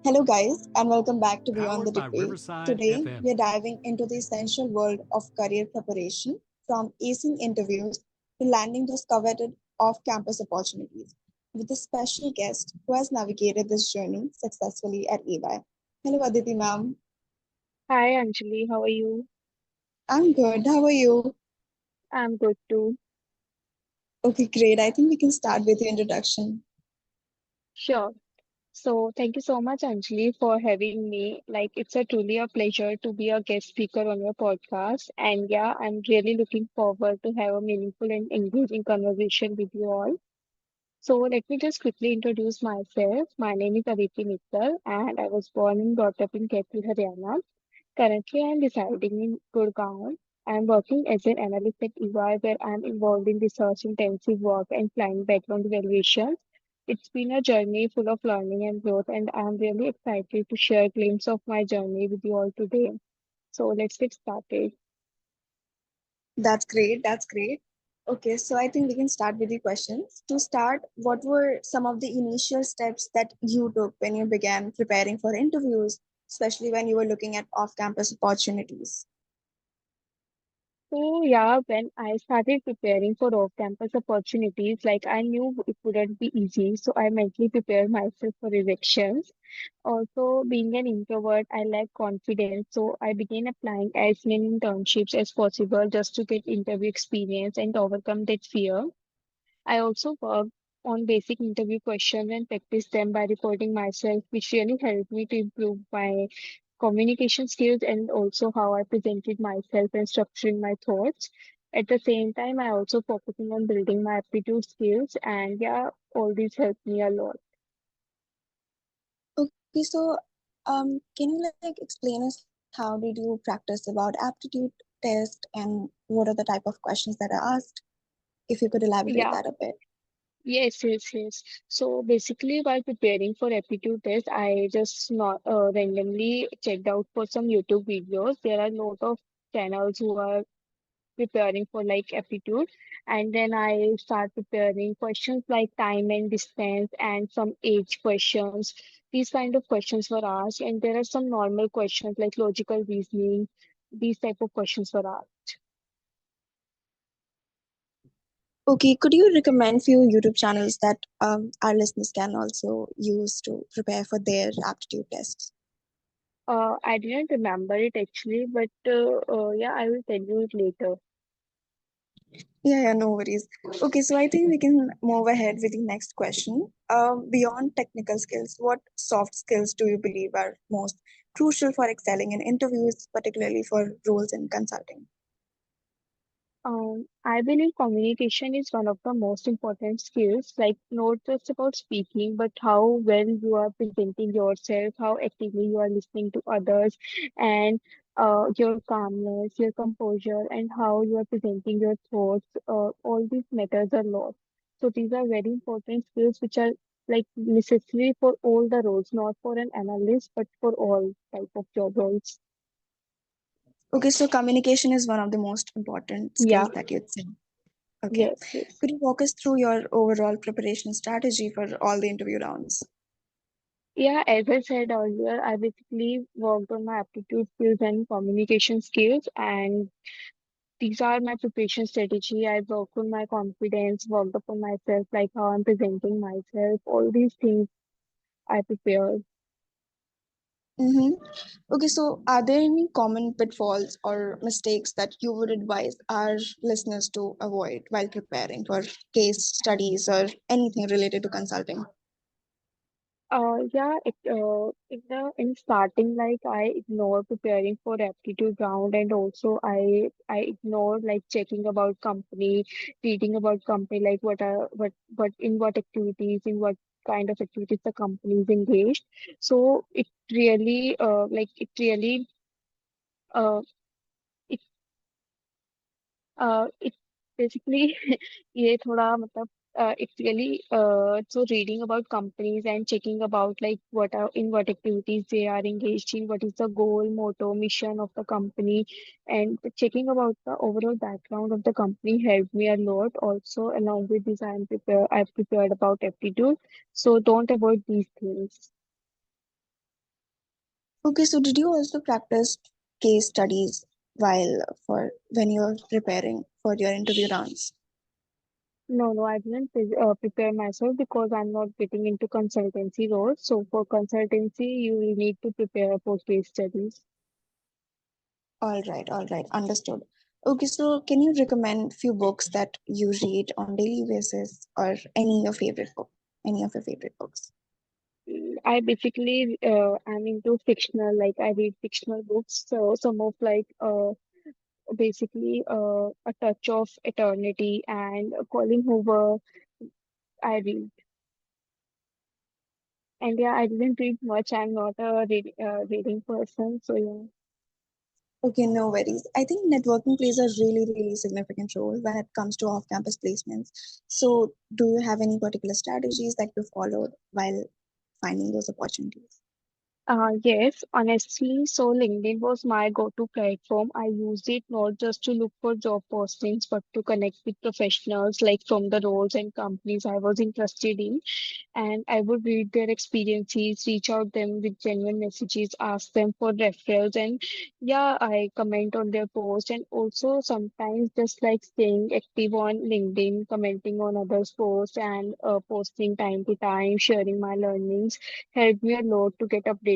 Hello, guys, and welcome back to Beyond the Powered by Degree. Riverside Today, we are FM. diving into the essential world of career preparation, from acing interviews to landing those coveted off campus opportunities, with a special guest who has navigated this journey successfully at EY. Hello, Aditi ma'am. Hi Anjali, how are you? I'm good. How are you? I'm good too. Okay, great. I think we can start with your introduction. Sure. So thank you so much, Anjali, for having me. Like it's a truly a pleasure to be a guest speaker on your podcast. And yeah, I'm really looking forward to have a meaningful and engaging conversation with you all. So let me just quickly introduce myself. My name is Aditi Mittal, and I was born and brought up in Kaipur, Haryana. Currently, I'm residing in Gurgaon. I'm working as an analyst at EY, where I'm involved in research-intensive work and client background evaluations. It's been a journey full of learning and growth, and I'm really excited to share a glimpse of my journey with you all today. So let's get started. That's great. That's great. Okay, so I think we can start with the questions. To start, what were some of the initial steps that you took when you began preparing for interviews, especially when you were looking at off campus opportunities? So yeah, when I started preparing for off-campus opportunities, like I knew it wouldn't be easy, so I mentally prepared myself for rejections. Also, being an introvert, I lack confidence, so I began applying as many internships as possible just to get interview experience and overcome that fear. I also worked on basic interview questions and practiced them by recording myself, which really helped me to improve my communication skills and also how I presented myself and structuring my thoughts. At the same time, I also focusing on building my aptitude skills, and yeah, all these helped me a lot. Okay, so can you like explain us how did you practice about aptitude test and what are the type of questions that are asked? If you could elaborate that Yeah. a bit. Yes. So basically, while preparing for aptitude test, I just not randomly checked out for some YouTube videos. There are a lot of channels who are preparing for like aptitude, and then I start preparing questions like time and distance and some age questions. These kind of questions were asked, and there are some normal questions like logical reasoning. These type of questions were asked. Okay, could you recommend few YouTube channels that our listeners can also use to prepare for their aptitude tests? I didn't remember it actually, but yeah, I will tell you it later. Yeah, no worries. Okay, so I think we can move ahead with the next question. Beyond technical skills, what soft skills do you believe are most crucial for excelling in interviews, particularly for roles in consulting? I believe communication is one of the most important skills, like not just about speaking, but how well you are presenting yourself, how actively you are listening to others, and your calmness, your composure, and how you are presenting your thoughts. All these matters a lot. So these are very important skills which are like necessary for all the roles, not for an analyst, but for all type of job roles. Okay, so communication is one of the most important Yeah, skills that you'd say. Okay. yes. Could you walk us through your overall preparation strategy for all the interview rounds? Yeah, as I said earlier, I basically worked on my aptitude skills and communication skills, and these are my preparation strategy. I worked on my confidence, worked upon myself, like how I'm presenting myself, all these things I prepared. Mm-hmm. Okay, so are there any common pitfalls or mistakes that you would advise our listeners to avoid while preparing for case studies or anything related to consulting? Yeah, in starting, like I ignore preparing for aptitude round, and also I ignore like checking about company, reading about company, like what in what activities, in what kind of activities the company is engaged. So it really uh it it basically ये थोड़ा मतलब it's really so reading about companies and checking about like what are in what activities they are engaged in, what is the goal, motto, mission of the company, and checking about the overall background of the company helped me a lot. Also, along with this, I've prepared about aptitude, so don't avoid these things. Okay, so did you also practice case studies while for when you're preparing for your interview rounds? No, no, I didn't prepare myself because I'm not getting into consultancy roles. So for consultancy, you will need to prepare for case studies. All right, understood. Okay, so can you recommend few books that you read on daily basis or any of your favorite books? I basically am into fictional, like I read fictional books. So some of like basically A Touch of Eternity and Colin Hoover I read. And yeah, I didn't read much. I'm not a reading person, so yeah. Okay, no worries. I think networking plays a really, really significant role when it comes to off-campus placements. So, do you have any particular strategies that you followed while finding those opportunities? Yes, honestly, so LinkedIn was my go-to platform. I used it not just to look for job postings, but to connect with professionals like from the roles and companies I was interested in. And I would read their experiences, reach out them with genuine messages, ask them for referrals, and yeah, I comment on their post. And also sometimes just like staying active on LinkedIn, commenting on others' posts, and posting time to time, sharing my learnings helped me a lot to get updated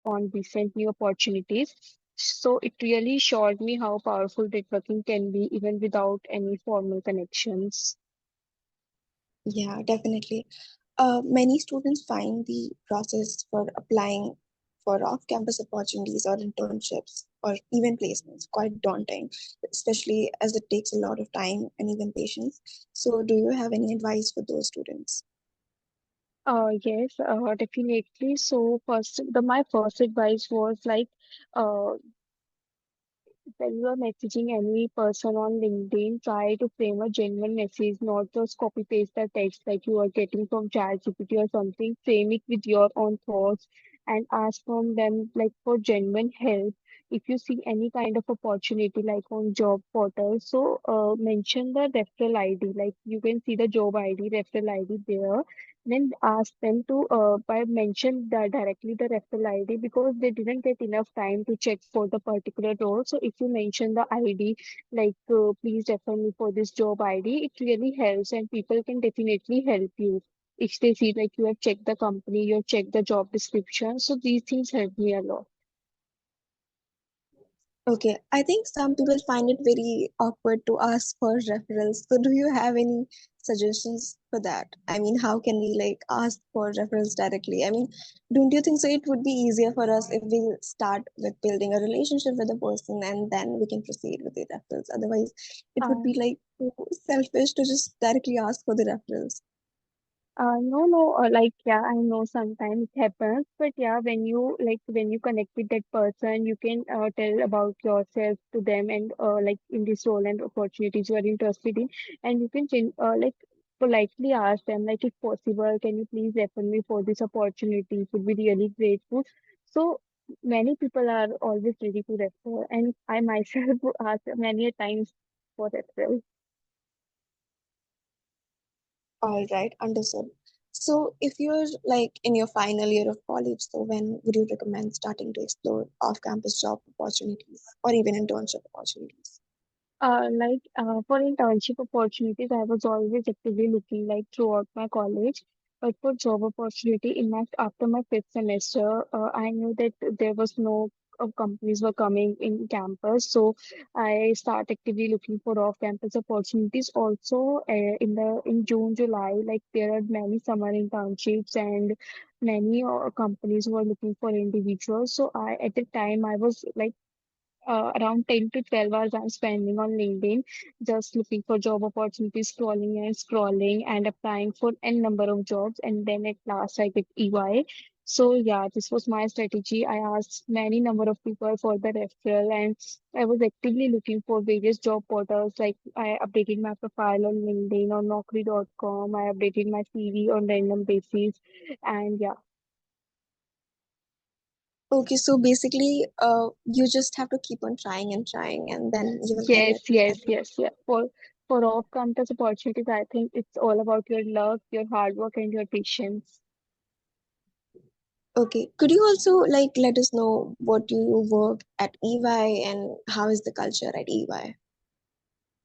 on recent new opportunities. So it really showed me how powerful networking can be even without any formal connections. Yeah, definitely. Many students find the process for applying for off-campus opportunities or internships or even placements quite daunting, especially as it takes a lot of time and even patience. So, do you have any advice for those students? Yes, definitely. So my first advice was like, uh, when you are messaging any person on LinkedIn, try to frame a genuine message, not just copy paste the text like you are getting from ChatGPT or something. Frame it with your own thoughts and ask from them like for genuine help. If you see any kind of opportunity like on job portal, so mention the referral ID. Like you can see the job ID, referral ID there. Then ask them to by mention directly the referral ID because they didn't get enough time to check for the particular role. So if you mention the ID, like please refer me for this job ID, it really helps and people can definitely help you. If they see like you have checked the company, you have checked the job description. So these things help me a lot. Okay, I think some people find it very awkward to ask for referrals. So, do you have any suggestions for that? I mean, how can we like ask for referrals directly? I mean, don't you think so? It would be easier for us if we start with building a relationship with a person and then we can proceed with the referrals. Otherwise, it would Uh, be like too selfish to just directly ask for the referrals. no, like yeah, I know sometimes it happens, but yeah, when you connect with that person, you can tell about yourself to them and like in this role and opportunities you are interested in, and you can like politely ask them like if possible, can you please refer me for this opportunity? It would be really grateful. So many people are always ready to refer, and I myself ask many a times for referral. All right, understood. So, if you're like in your final year of college, so when would you recommend starting to explore off-campus job opportunities or even internship opportunities? For internship opportunities, I was always actively looking like throughout my college. But for job opportunity, after my fifth semester, I knew that there was no companies were coming in campus, so I start actively looking for off-campus opportunities. Also, in June, July, like there are many summer internships and many companies who are looking for individuals. So I at the time I was like around 10 to 12 hours I'm spending on LinkedIn, just looking for job opportunities, scrolling and applying for n number of jobs. And then at last I get EY. So yeah, this was my strategy. I asked many number of people for the referral and I was actively looking for various job portals. Like I updated my profile on LinkedIn or Naukri.com. I updated my CV on random basis. And yeah. Okay, so basically, you just have to keep on trying and trying, and then you will get it. Yeah. For off-campus opportunities, I think it's all about your luck, your hard work, and your patience. Okay. Could you also like let us know what do you work at EY and how is the culture at EY?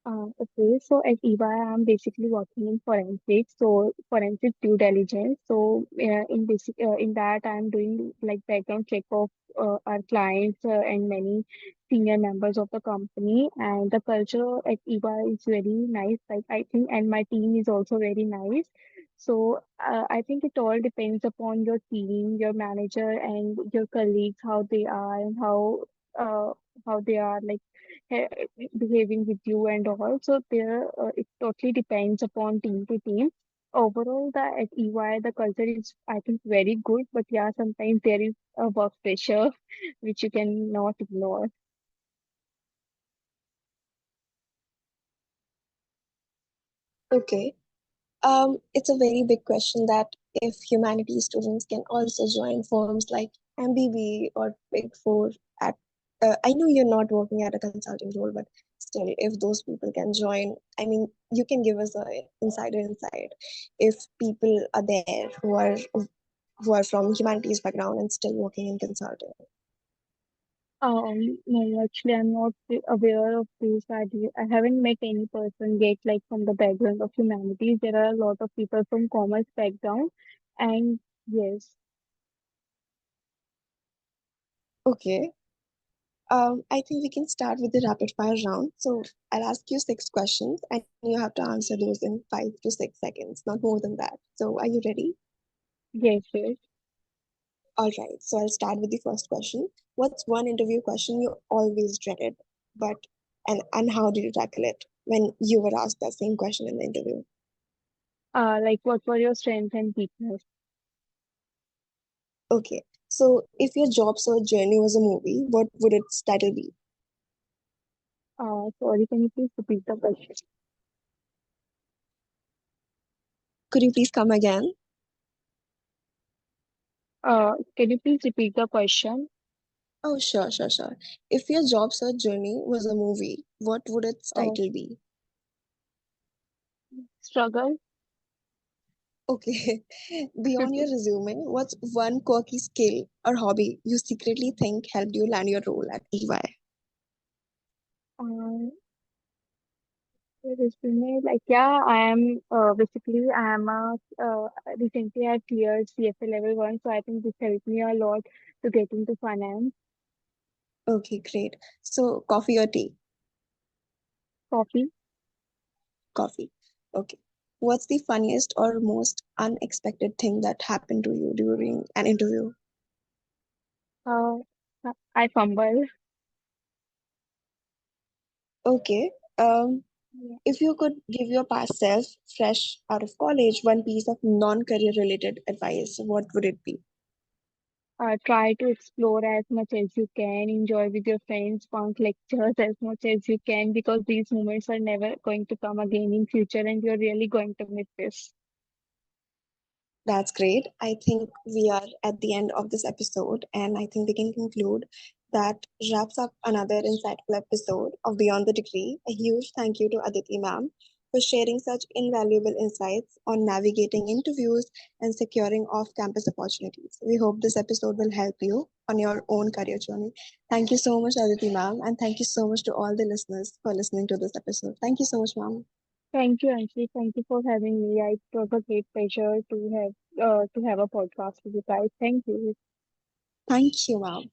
Okay, so at EY, I'm basically working in forensics, so forensic due diligence. So in that, I'm doing like background check of our clients and many senior members of the company. And the culture at EY is very nice, like I think, and my team is also very nice. So I think it all depends upon your team, your manager, and your colleagues, how they are and uh, how they are like behaving with you and all. So there, it totally depends upon team to team. Overall, the at EY, the culture is, I think, very good. But yeah, sometimes there is a work pressure which you cannot ignore. Okay. It's a very big question that if humanities students can also join firms like MBB or Big Four at I know you're not working at a consulting role, but still, if those people can join, I mean, you can give us a insider insight. If people are there who are from humanities background and still working in consulting. No, actually, I'm not aware of this idea. I haven't met any person yet, like from the background of humanities. There are a lot of people from commerce background, and yes, Okay. I think we can start with the rapid fire round. So I'll ask you six questions and you have to answer those in 5 to 6 seconds, not more than that. So are you ready? yes, yes. All right. So I'll start with the first question. What's one interview question you always dreaded, but and how did you tackle it when you were asked that same question in the interview? Like what were your strengths and weakness? Okay. So if your job search journey was a movie, what would its title be? Sorry, can you please repeat the question? Could you please come again? Can you please repeat the question? Oh, sure, sure, sure. If your job search journey was a movie, what would its Uh, title be? Struggle. Okay. Beyond your resume, what's one quirky skill or hobby you secretly think helped you land your role at EY? Uh, Resume, like yeah, I am basically I am a recently I cleared CFA level 1, so I think this helped me a lot to get into finance. Okay, great. So, coffee or tea? Coffee. Coffee. Okay. What's the funniest or most unexpected thing that happened to you during an interview? Uh, I fumble. Okay. Yeah. If you could give your past self, fresh out of college, one piece of non-career related advice, what would it be? Try to explore as much as you can, enjoy with your friends, bunk lectures as much as you can because these moments are never going to come again in future and you're really going to miss this. That's great. I think we are at the end of this episode, and I think we can conclude that wraps up another insightful episode of Beyond the Degree. A huge thank you to Aditi ma'am for sharing such invaluable insights on navigating interviews and securing off campus opportunities. We hope this episode will help you on your own career journey. Thank you so much, Aditi ma'am, and thank you so much to all the listeners for listening to this episode. Thank you so much, ma'am. Thank you, Anshul. Thank you for having me. It was a great pleasure to have a podcast with you guys. Thank you. Thank you, ma'am.